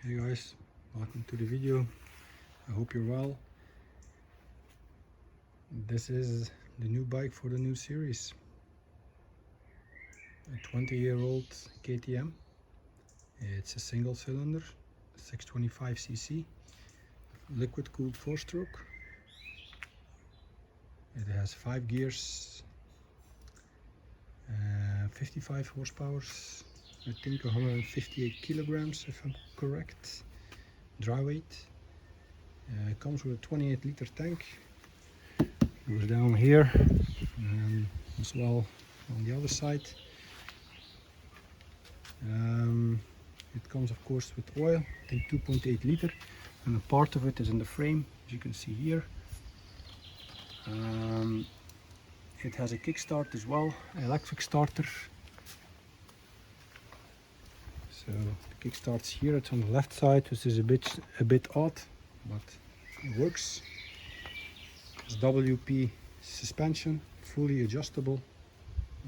Hey guys, welcome to the video. I hope you're well. This is the new bike for the new series. A 20-year-old KTM. It's a single cylinder, 625cc, liquid cooled 4-stroke. It has 5 gears, 55 horsepower, I think 158 kilograms if I'm correct, dry weight. It comes with a 28-liter tank. Goes down here and as well on the other side. It comes of course with oil, I think 2.8 liter, and a part of it is in the frame, as you can see here. It has a kickstart as well, electric starter. So the kickstart's here, it's on the left side, which is a bit odd, but it works. It's WP suspension, fully adjustable.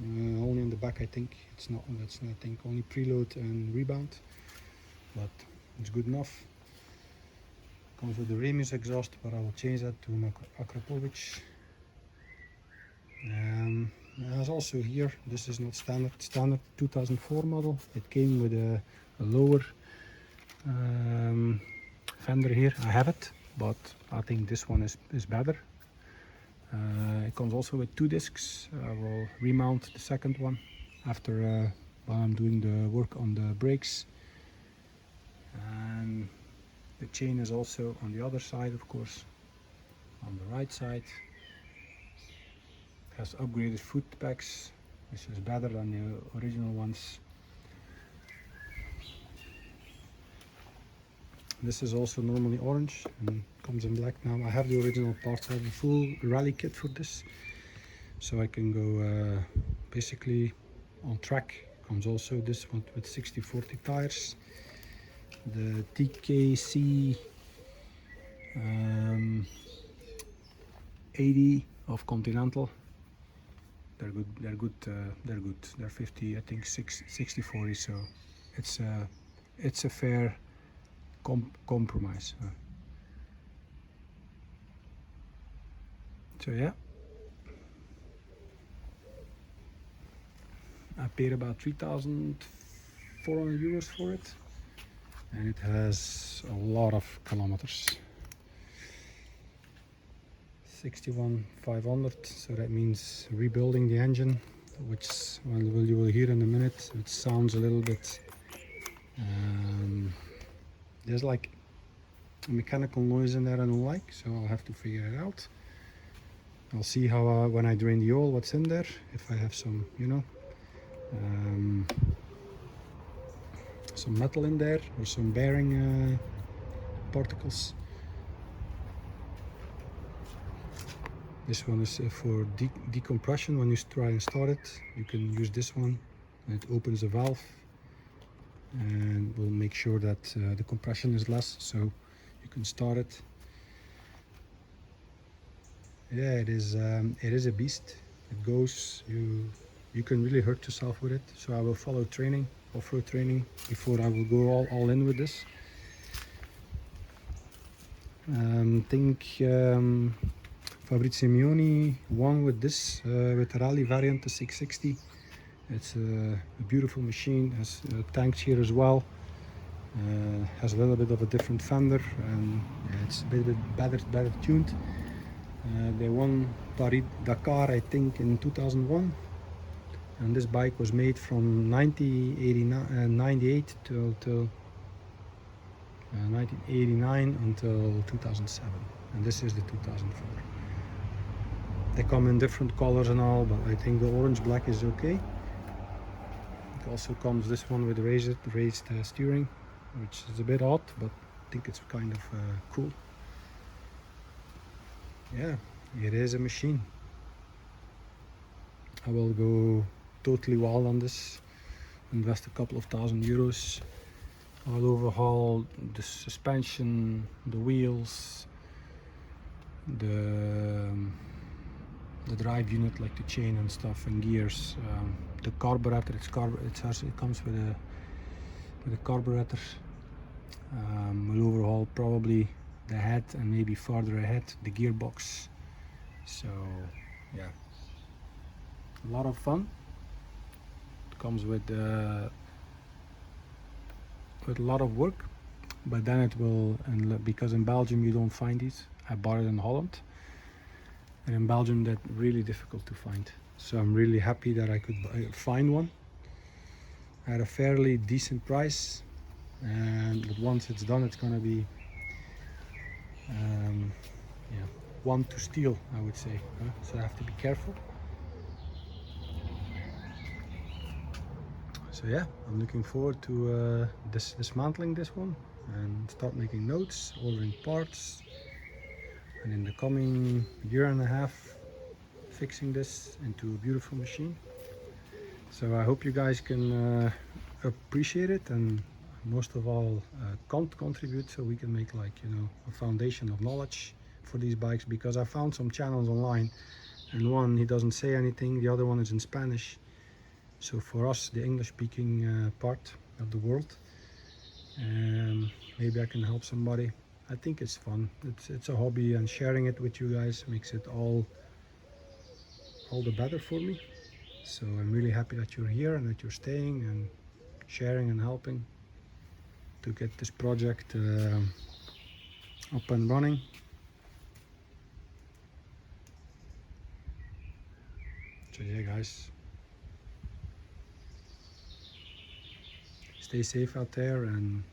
Only in the back, I think it's not. That's I think only preload and rebound, but it's good enough. Comes with the Remus exhaust, but I will change that to Akrapovic. It has also here, this is not standard 2004 model. It came with a lower fender here. I have it, but I think this one is better. It comes also with 2 discs. I will remount the second one after while I'm doing the work on the brakes. And the chain is also on the other side, of course, on the right side. It has upgraded foot pegs, which is better than the original ones. This is also normally orange and comes in black now. I have the original parts. I have a full rally kit for this, so I can go basically on track. Comes also this one with 60/40 tires. The TKC 80 of Continental. They're good. They're good. They're good. They're 50. I think 60/40. So it's a fair compromise. So yeah, I paid about 3,400 euros for it, and it has a lot of kilometers. 61,500. So that means rebuilding the engine, which you will hear in a minute. It sounds a little bit. There's like a mechanical noise in there I don't like, so I'll have to figure it out. I'll see how when I drain the oil, what's in there. If I have some, some metal in there or some bearing particles. This one is for decompression. When you try and start it, you can use this one, and it opens the valve and will make sure that the compression is less, so you can start it. Yeah, it is a beast. It goes, you can really hurt yourself with it. So I will follow training, off-road training, before I will go all in with this. Think Fabrizio Mioni won with this, with the rally variant, the 660. It's a beautiful machine. Has tanks here as well. Has a little bit of a different fender, and it's a bit better tuned. They won Paris Dakar, I think, in 2001, and this bike was made from 1998 till 1989 until 2007, and this is the 2004. They come in different colors and all, but I think the orange black is okay. It also comes this one with raised steering, which is a bit odd, but I think it's kind of cool. Yeah, it is a machine. I will go totally wild on this, invest a couple of €1,000. I'll overhaul the suspension, the wheels, the drive unit, like the chain and stuff, and gears. The carburetor, it comes with a carburetor. We'll overhaul probably the head and maybe farther ahead the gearbox. So yeah, a lot of fun. It comes with a lot of work, but then it will, and because in Belgium you don't find these, I bought it in Holland, and in Belgium that's really difficult to find. So I'm really happy that I could find one at a fairly decent price, but once it's done, it's gonna be yeah, one to steal, I would say. So I have to be careful. So yeah, I'm looking forward to dismantling this one and start making notes, ordering parts, and in the coming year and a half fixing this into a beautiful machine. So I hope you guys can appreciate it, and most of all contribute, so we can make, like, you know, a foundation of knowledge for these bikes, because I found some channels online, and one, he doesn't say anything, the other one is in Spanish. So for us, the English speaking part of the world, maybe I can help somebody. I think it's fun, it's a hobby, and sharing it with you guys makes it all the better for me. So I'm really happy that you're here and that you're staying and sharing and helping to get this project up and running. So yeah, guys, stay safe out there, and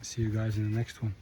see you guys in the next one.